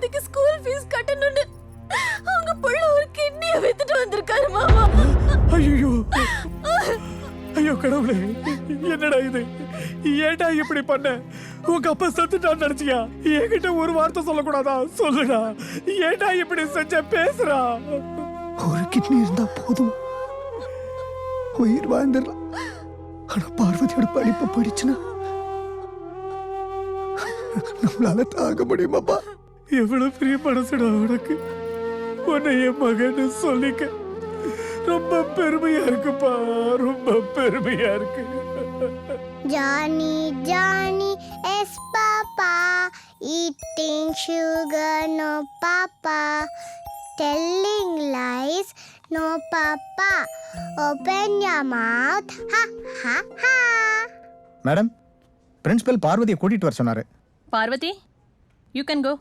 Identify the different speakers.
Speaker 1: பார்வதிக்கு school fees கட்டணும்னு அவங்க புள்ள ஒரு கிட்னியை வித்துட்டு வந்திருக்காரு மாமா.
Speaker 2: ஐயோ ஐயோ கடவுளே, என்னடா இது? ஏன்டா இப்படி பண்ண? உங்க அப்பா செத்துட்டான்னு நினைச்சியா? என்கிட்ட ஒரு வார்த்தை சொல்லக்கூடாதா? சொல்லுடா, ஏன்டா இப்படி செஞ்ச? பேசுறா.
Speaker 3: ஒரு கிட்னி இருந்தா போதும், உயிர் வாழ்ந்துடலாம். ஆனா பார்வதியோட படிப்பு போயிடுச்சுன்னா நம்மளால தாங்க முடியுமாப்பா?
Speaker 2: எவ்வளவு பெரிய மனசுடா உனக்கு. உன்னை என் மகன்னு சொல்லிக்க ரொம்ப பெருமையா இருக்குப்பா, ரொம்ப பெருமையா இருக்கு.
Speaker 4: Johnny, Johnny, yes papa, eating sugar, no papa, telling lies, no papa, open your mouth, ha ha ha.
Speaker 3: Madam, principal பார்வதியை கூட்டிட்டு வர சொன்னாரு.
Speaker 1: Parvati, you can go.